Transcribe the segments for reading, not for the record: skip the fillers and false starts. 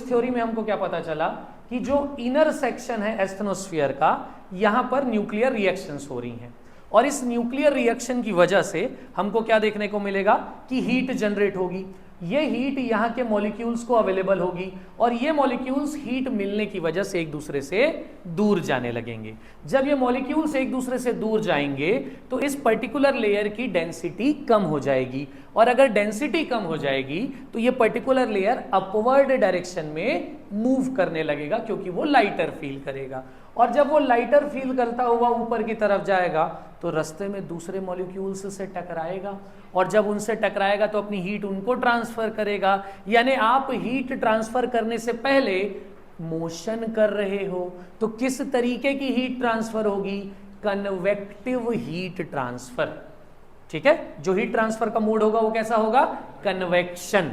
Theory में हमको क्या पता चला कि जो इनर सेक्शन है एस्थेनोस्फीयर का, यहां पर न्यूक्लियर रिएक्शंस हो रही हैं, और इस न्यूक्लियर रिएक्शन की वजह से हमको क्या देखने को मिलेगा कि हीट जनरेट होगी। ये हीट यहाँ के मॉलिक्यूल्स को अवेलेबल होगी, और ये मॉलिक्यूल्स हीट मिलने की वजह से एक दूसरे से दूर जाने लगेंगे। जब ये मॉलिक्यूल्स एक दूसरे से दूर जाएंगे तो इस पर्टिकुलर लेयर की डेंसिटी कम हो जाएगी, और अगर डेंसिटी कम हो जाएगी तो ये पर्टिकुलर लेयर अपवर्ड डायरेक्शन में मूव करने लगेगा, क्योंकि वो लाइटर फील करेगा। और जब वो लाइटर फील करता हुआ ऊपर की तरफ जाएगा तो रास्ते में दूसरे मॉलिक्यूल्स से टकराएगा, और जब उनसे टकराएगा तो अपनी हीट उनको ट्रांसफर करेगा। यानी आप हीट ट्रांसफर करने से पहले मोशन कर रहे हो, तो किस तरीके की हीट ट्रांसफर होगी? Convective heat transfer. ठीक है, जो हीट ट्रांसफर का मोड होगा वो कैसा होगा? कन्वेक्शन।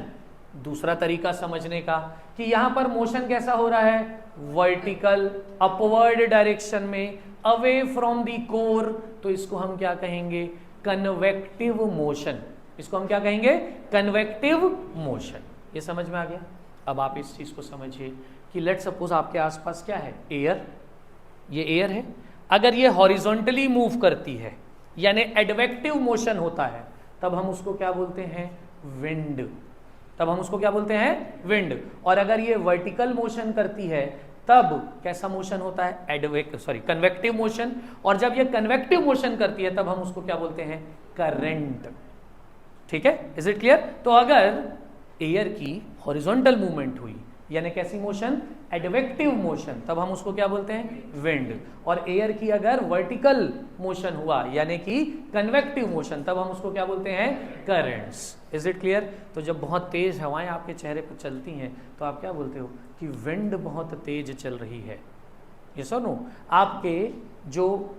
दूसरा तरीका समझने का कि यहां पर मोशन कैसा हो रहा है? वर्टिकल अपवर्ड डायरेक्शन में, अवे फ्रॉम द कोर, तो इसको हम क्या कहेंगे? Convective motion. इसको हम क्या कहेंगे? Convective motion. ये समझ में आ गया? अब आप इस चीज को समझिए कि लेट सपोज आपके आसपास क्या है? एयर। ये एयर है, अगर ये हॉरिजॉन्टली मूव करती है यानी एडवेक्टिव मोशन होता है, तब हम उसको क्या बोलते हैं? विंड। तब हम उसको क्या बोलते हैं? विंड। और अगर ये वर्टिकल मोशन करती है तब कैसा मोशन होता है? Convective motion. और जब ये कन्वेक्टिव मोशन करती है तब हम उसको क्या बोलते हैं? करंट। ठीक है, इज इट क्लियर? तो अगर एयर की हॉरिजॉन्टल मूवमेंट हुई यानी कैसी मोशन? एडवेक्टिव मोशन, तब हम उसको क्या बोलते हैं? विंड। और एयर की अगर वर्टिकल मोशन हुआ यानी कि कन्वेक्टिव मोशन, तब हम उसको क्या बोलते हैं? करंट्स। Is it clear? तो जब बहुत तेज हवाएं आपके चेहरे पर चलती हैं तो आप क्या बोलते हो? कि विंड बहुत तेज चल रही है। ये सुनो, आपके जो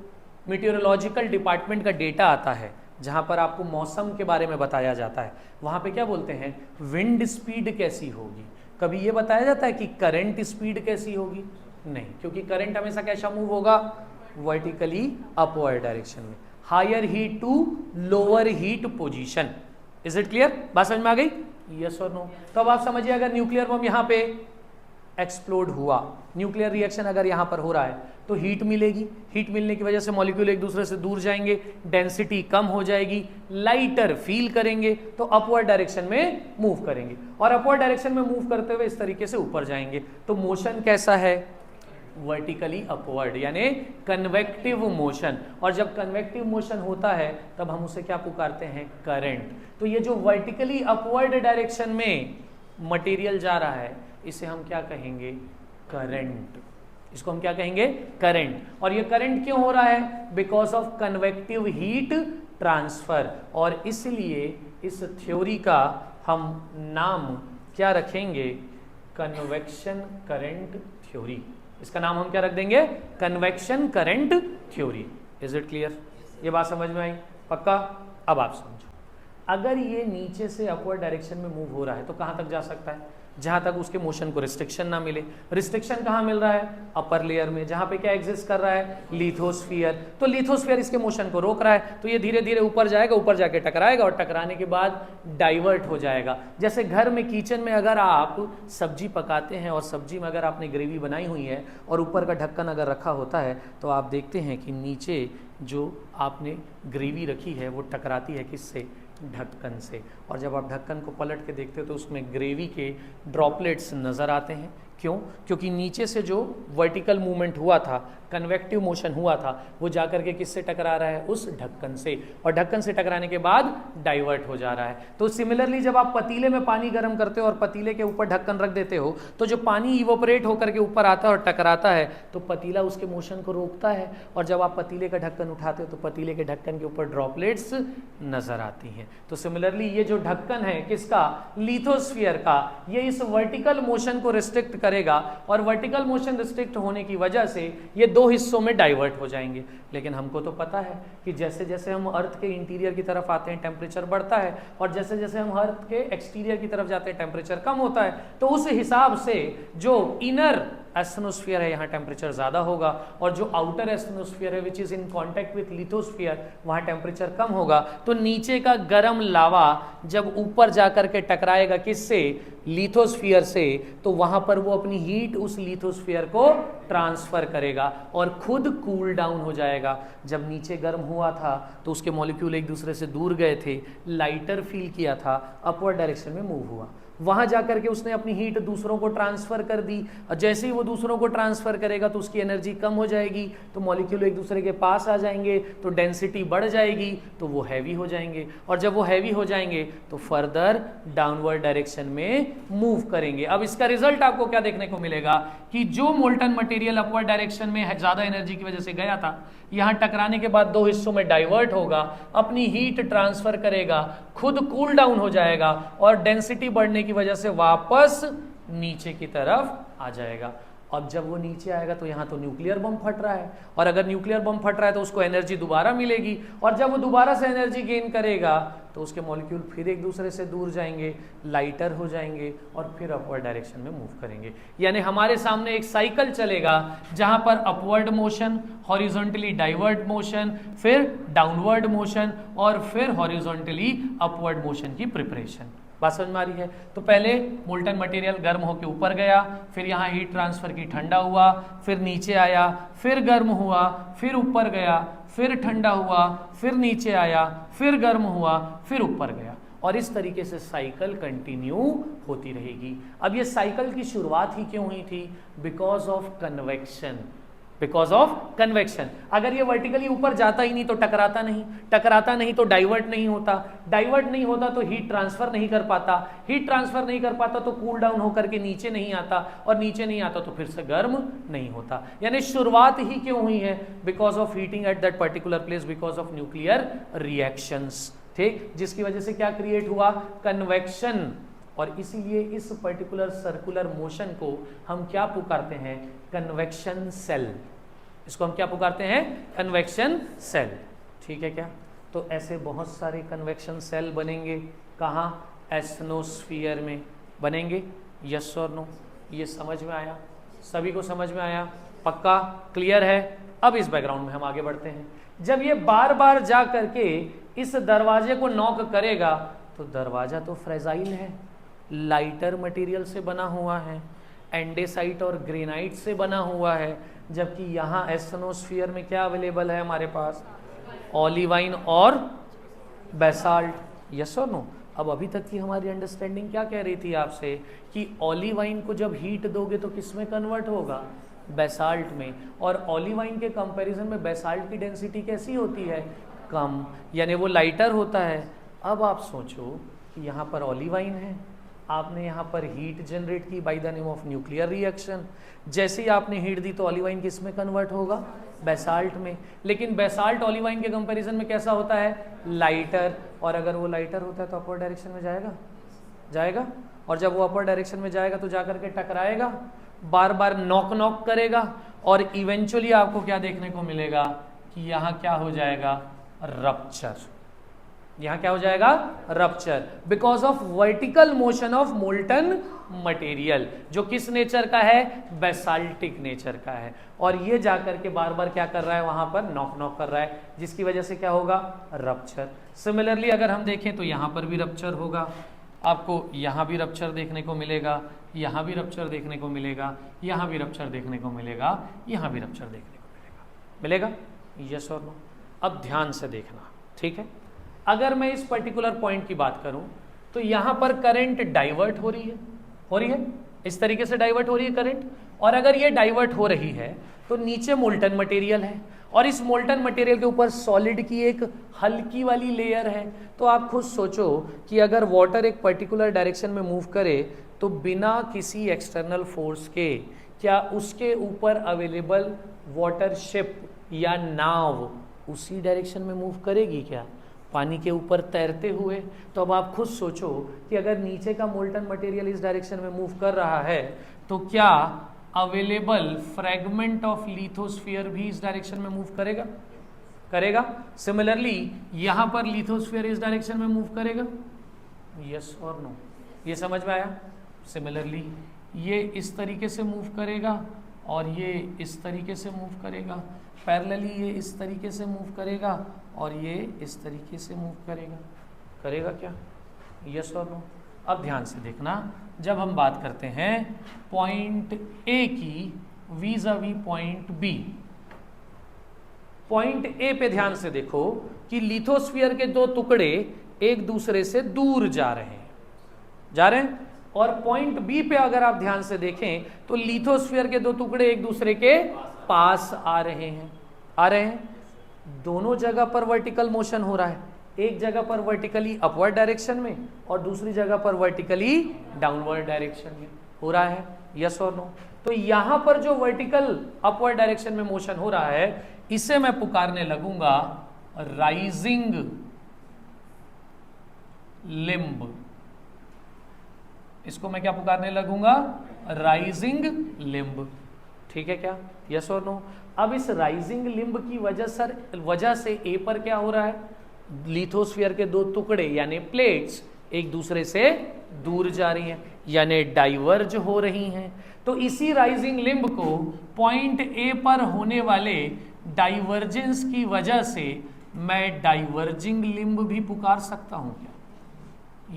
मीटियोरोलॉजिकल डिपार्टमेंट का डेटा आता है जहां पर आपको मौसम के बारे में बताया जाता है, वहां पे क्या बोलते हैं? विंड स्पीड कैसी होगी। कभी ये बताया जाता है कि करंट स्पीड कैसी होगी? नहीं, क्योंकि करंट हमेशा कैसा मूव होगा? वर्टिकली अपवर्ड डायरेक्शन में, higher heat to lower heat position. Is it clear? बात समझ में आ गई? यस और नो? तो अब आप समझिए, अगर न्यूक्लियर बम यहां पे एक्सप्लोड हुआ, न्यूक्लियर रिएक्शन अगर यहां पर हो रहा है, तो हीट मिलेगी। हीट मिलने की वजह से मॉलिक्यूल एक दूसरे से दूर जाएंगे, डेंसिटी कम हो जाएगी, लाइटर फील करेंगे, तो अपवर्ड डायरेक्शन में मूव करेंगे, और अपवर्ड डायरेक्शन में मूव करते हुए इस तरीके से ऊपर जाएंगे। तो मोशन कैसा है? वर्टिकली अपवर्ड यानी कन्वेक्टिव मोशन। और जब कन्वेक्टिव मोशन होता है तब हम उसे क्या पुकारते हैं? करंट। तो ये जो वर्टिकली अपवर्ड डायरेक्शन में मटेरियल जा रहा है, इसे हम क्या कहेंगे? करंट। इसको हम क्या कहेंगे? करंट। और ये करंट क्यों हो रहा है? Because of convective heat transfer. और इसलिए इस थ्योरी का हम नाम क्या रखेंगे? Convection current theory. इसका नाम हम क्या रख देंगे? Convection current theory. Is it clear? ये बात समझ में आई? पक्का? अब आप समझो, अगर ये नीचे से अपवर्ड डायरेक्शन में मूव हो रहा है तो कहां तक जा सकता है? जहां तक उसके मोशन को रिस्ट्रिक्शन ना मिले। रिस्ट्रिक्शन कहां मिल रहा है? अपर लेयर में, जहां पे क्या एग्जिस्ट कर रहा है? लिथोस्फीयर। तो लिथोस्फीयर इसके मोशन को रोक रहा है, तो ये धीरे धीरे ऊपर जाएगा, ऊपर जाके टकराएगा, और टकराने के बाद डाइवर्ट हो जाएगा। जैसे घर में किचन में अगर आप सब्जी पकाते हैं और सब्जी में अगर आपने ग्रेवी बनाई हुई है और ऊपर का ढक्कन अगर रखा होता है, तो आप देखते हैं कि नीचे जो आपने ग्रेवी रखी है वो टकराती है किससे? ढक्कन से। और जब आप ढक्कन को पलट के देखते हो तो उसमें ग्रेवी के ड्रॉपलेट्स नज़र आते हैं। क्यों? क्योंकि नीचे से जो वर्टिकल मूवमेंट हुआ था, कन्वेक्टिव मोशन हुआ था, वो जाकर के किससे टकरा रहा है? उस ढक्कन से, और ढक्कन से टकराने के बाद डाइवर्ट हो जा रहा है। तो सिमिलरली जब आप पतीले में पानी गर्म करते हो और पतीले के ऊपर ढक्कन रख देते हो, तो जो पानी इवोपरेट होकर के ऊपर आता है और टकराता है, तो पतीला उसके मोशन को रोकता है, और जब आप पतीले का ढक्कन उठाते हो तो पतीले के ढक्कन के ऊपर ड्रॉपलेट्स नजर आती हैं। तो सिमिलरली ये जो ढक्कन है किसका? लिथोस्फीयर का, ये इस वर्टिकल मोशन को रिस्ट्रिक्ट करेगा और वर्टिकल मोशन रिस्ट्रिक्ट होने की वजह से ये दो हिस्सों में डाइवर्ट हो जाएंगे। लेकिन हमको तो पता है कि जैसे जैसे हम अर्थ के इंटीरियर की तरफ आते हैं टेम्परेचर बढ़ता है और जैसे जैसे हम अर्थ के एक्सटीरियर की तरफ जाते हैं टेम्परेचर कम होता है। तो उस हिसाब से जो इनर एस्टेनोस्फीयर है यहाँ टेम्परेचर ज्यादा होगा और जो आउटर एस्टेनोस्फीयर है which is in contact with lithosphere वहाँ टेम्परेचर कम होगा। तो नीचे का गर्म लावा जब ऊपर जाकर के टकराएगा किससे, लिथोस्फीयर से, तो वहां पर वो अपनी हीट उस लिथोस्फीयर को ट्रांसफर करेगा और खुद कूल डाउन हो जाएगा। जब नीचे गर्म हुआ था तो उसके मॉलिक्यूल एक दूसरे से दूर गए थे, लाइटर फील किया था, अपवर्ड डायरेक्शन में मूव हुआ, वहां जाकर के उसने अपनी हीट दूसरों को ट्रांसफर कर दी और जैसे ही वो दूसरों को ट्रांसफर करेगा तो उसकी एनर्जी कम हो जाएगी, तो मॉलिक्यूल एक दूसरे के पास आ जाएंगे, तो डेंसिटी बढ़ जाएगी, तो वो हैवी हो जाएंगे और जब वो हैवी हो जाएंगे तो फर्दर डाउनवर्ड डायरेक्शन में मूव करेंगे। अब इसका रिजल्ट आपको क्या देखने को मिलेगा कि जो मोल्टन मटेरियल अपवर्ड डायरेक्शन में ज्यादा एनर्जी की वजह से गया था, यहां टकराने के बाद दो हिस्सों में डाइवर्ट होगा, अपनी हीट ट्रांसफर करेगा, खुद कूल डाउन हो जाएगा और डेंसिटी बढ़ने की वजह से वापस नीचे की तरफ आ जाएगा। अब जब वो नीचे आएगा तो यहाँ तो न्यूक्लियर बम फट रहा है और अगर न्यूक्लियर बम फट रहा है तो उसको एनर्जी दोबारा मिलेगी और जब वो दोबारा से एनर्जी गेन करेगा तो उसके मॉलिक्यूल फिर एक दूसरे से दूर जाएंगे, लाइटर हो जाएंगे और फिर अपवर्ड डायरेक्शन में मूव करेंगे। यानी हमारे सामने एक साइकिल चलेगा जहां पर upward motion, horizontally divert motion, फिर डाउनवर्ड मोशन और फिर हॉरिजॉन्टली अपवर्ड मोशन की प्रिपरेशन। बात समझ में आ रही है? तो पहले मोल्टन मटेरियल गर्म होकर ऊपर गया, फिर यहाँ हीट ट्रांसफर की ठंडा हुआ, फिर नीचे आया, फिर गर्म हुआ, फिर ऊपर गया, फिर ठंडा हुआ, फिर नीचे आया, फिर गर्म हुआ, फिर ऊपर गया और इस तरीके से साइकिल कंटिन्यू होती रहेगी। अब ये साइकिल की शुरुआत ही क्यों हुई थी? Because of convection. Because of convection. अगर ये वर्टिकली ऊपर जाता ही नहीं तो टकराता नहीं, टकराता नहीं तो डाइवर्ट नहीं होता, डाइवर्ट नहीं होता तो हीट ट्रांसफर नहीं कर पाता, हीट ट्रांसफर नहीं कर पाता तो कूल डाउन होकर के नीचे नहीं आता और नीचे नहीं आता तो फिर से गर्म नहीं होता। यानी शुरुआत ही क्यों हुई है? Because of heating at that particular place, because of nuclear reactions. ठीक, जिसकी वजह से क्या क्रिएट हुआ? कन्वेक्शन। और इसीलिए इस पर्टिकुलर सर्कुलर मोशन को हम क्या पुकारते हैं? Convection cell. इसको हम क्या पुकारते हैं? Convection cell. ठीक है क्या? तो ऐसे बहुत सारे कन्वेक्शन सेल बनेंगे। कहाँ? एस्टेनोस्फीयर में बनेंगे। यस और नो? ये समझ में आया? सभी को समझ में आया? पक्का? क्लियर है? अब इस बैकग्राउंड में हम आगे बढ़ते हैं। जब ये बार बार जा करके इस दरवाजे को नॉक करेगा तो दरवाजा तो फ्रेजाइल है, लाइटर मटेरियल से बना हुआ है, एंडेसाइट और ग्रेनाइट से बना हुआ है, जबकि यहाँ एस्टेनोस्फीयर में क्या अवेलेबल है हमारे पास? ऑलिवाइन और बेसाल्ट। यस और नो? अब अभी तक की हमारी अंडरस्टैंडिंग क्या कह रही थी आपसे कि ऑलिवाइन को जब हीट दोगे तो किस में कन्वर्ट होगा? बेसाल्ट में। और ऑलिवाइन के कंपैरिजन में बेसाल्ट की डेंसिटी कैसी होती है? कम, यानी वो लाइटर होता है। अब आप सोचो कि यहाँ पर ऑलिवाइन है, आपने यहाँ पर हीट जनरेट की by the name of nuclear reaction. जैसे ही आपने हीट दी तो ऑलिवाइन किस में कन्वर्ट होगा? बेसाल्ट में। लेकिन बेसाल्ट ऑलिवाइन के कंपैरिजन में कैसा होता है? लाइटर। और अगर वो लाइटर होता है तो अपवर्ड डायरेक्शन में जाएगा, जाएगा। और जब वो अपवर्ड डायरेक्शन में जाएगा तो जाकर के टकराएगा, बार बार नॉक नॉक करेगा और इवेंचुअली आपको क्या देखने को मिलेगा कि यहाँ क्या हो जाएगा? रप्चर। यहां क्या हो जाएगा? Rupture. Because of vertical motion of molten material, जो किस नेचर का है? बेसाल्टिक नेचर का है। और ये जाकर के बार बार क्या कर रहा है? वहां पर नॉक नॉक कर रहा है, जिसकी वजह से क्या होगा? रप्चर। सिमिलरली अगर हम देखें तो यहां पर भी रप्चर होगा, आपको यहां भी रप्चर देखने को मिलेगा, यहां भी रप्चर देखने को मिलेगा, यहां भी रप्चर देखने को मिलेगा, यहां भी रप्चर देखने को मिलेगा। यस और नो? अब ध्यान से देखना, ठीक है? अगर मैं इस पर्टिकुलर पॉइंट की बात करूं तो यहां पर करंट डाइवर्ट हो रही है, इस तरीके से डाइवर्ट हो रही है करंट। और अगर ये डाइवर्ट हो रही है तो नीचे मोल्टन मटेरियल है और इस मोल्टन मटेरियल के ऊपर सॉलिड की एक हल्की वाली लेयर है। तो आप खुद सोचो कि अगर वाटर एक पर्टिकुलर डायरेक्शन में मूव करे तो बिना किसी एक्सटर्नल फोर्स के क्या उसके ऊपर अवेलेबल वाटर शिप या नाव उसी डायरेक्शन में मूव करेगी क्या? पानी के ऊपर तैरते हुए। तो अब आप खुद सोचो कि अगर नीचे का मोल्टन मटेरियल इस डायरेक्शन में मूव कर रहा है तो क्या अवेलेबल फ्रेगमेंट ऑफ लिथोस्फीयर भी इस डायरेक्शन में मूव करेगा? करेगा। सिमिलरली यहां पर लिथोस्फीयर इस डायरेक्शन में मूव करेगा, यस और नो? ये समझ में आया? सिमिलरली ये इस तरीके से मूव करेगा और ये इस तरीके से मूव करेगा, पैरेलली ये इस तरीके से मूव करेगा और ये इस तरीके से मूव करेगा। करेगा क्या? यस और नो? अब ध्यान से देखना, जब हम बात करते हैं पॉइंट ए की वीज़ावी पॉइंट बी, पॉइंट ए पे ध्यान से देखो कि लिथोस्फीयर के दो टुकड़े एक दूसरे से दूर जा रहे हैं, और पॉइंट बी पे अगर आप ध्यान से देखें तो लिथोस्फीयर के दो टुकड़े एक दूसरे के पास आ रहे हैं। दोनों जगह पर वर्टिकल मोशन हो रहा है, एक जगह पर वर्टिकली अपवर्ड डायरेक्शन में और दूसरी जगह पर वर्टिकली डाउनवर्ड डायरेक्शन में हो रहा है, यस और नो? तो यहां पर जो वर्टिकल अपवर्ड डायरेक्शन में मोशन हो रहा है इसे मैं पुकारने लगूंगा राइजिंग लिम्ब। इसको मैं क्या पुकारने लगूंगा? Rising limb. ठीक है क्या? यस और नो? अब इस राइजिंग लिम्ब की वजह से ए पर क्या हो रहा है? लिथोस्फीयर के दो टुकड़े यानी प्लेट्स एक दूसरे से दूर जा रही हैं, यानी डाइवर्ज हो रही हैं। तो इसी राइजिंग लिम्ब को पॉइंट ए पर होने वाले डाइवर्जेंस की वजह से मैं डाइवर्जिंग लिम्ब भी पुकार सकता हूं क्या?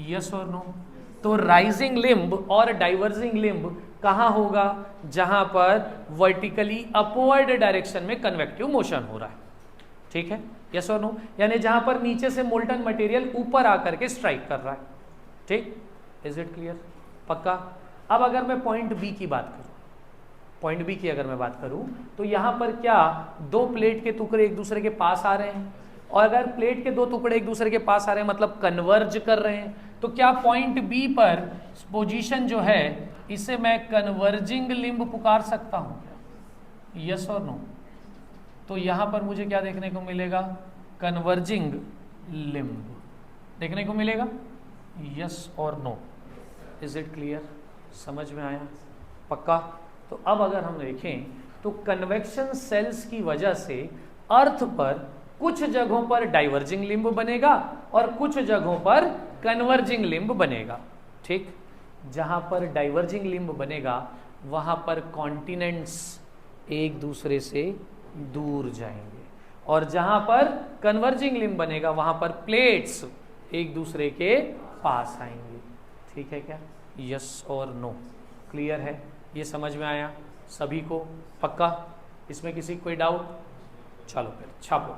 यस और नो? तो राइजिंग लिम्ब और डाइवर्जिंग लिम्ब कहां होगा? जहां पर वर्टिकली अपवर्ड डायरेक्शन में कन्वेक्टिव मोशन हो रहा है। ठीक है? यस और नो? यानी जहां पर नीचे से मोल्टन मटेरियल ऊपर आकर के स्ट्राइक कर रहा है। ठीक? Is it clear? पक्का? अब अगर मैं पॉइंट बी की बात करूं, पॉइंट बी की अगर मैं बात करूं तो यहां पर क्या दो प्लेट के टुकड़े एक दूसरे के पास आ रहे हैं, और अगर प्लेट के दो टुकड़े एक दूसरे के पास आ रहे हैं मतलब कन्वर्ज कर रहे हैं, तो क्या पॉइंट बी पर पोजीशन जो है इसे मैं कन्वर्जिंग लिम्ब पुकार सकता हूं क्या? यस और नो? तो यहां पर मुझे क्या देखने को मिलेगा? कन्वर्जिंग लिम्ब देखने को मिलेगा, यस और नो? Is it clear? समझ में आया? पक्का? तो अब अगर हम देखें तो कन्वेक्शन सेल्स की वजह से अर्थ पर कुछ जगहों पर डाइवर्जिंग लिम्ब बनेगा और कुछ जगहों पर कन्वर्जिंग लिम्ब बनेगा। ठीक? जहां पर डाइवर्जिंग लिम्ब बनेगा वहां पर कॉन्टिनेंट्स एक दूसरे से दूर जाएंगे, और जहां पर कन्वर्जिंग लिम्ब बनेगा वहां पर प्लेट्स एक दूसरे के पास आएंगे। ठीक है क्या? यस और नो? क्लियर है? ये समझ में आया सभी को? पक्का? इसमें किसी कोई डाउट? चलो फिर छापो।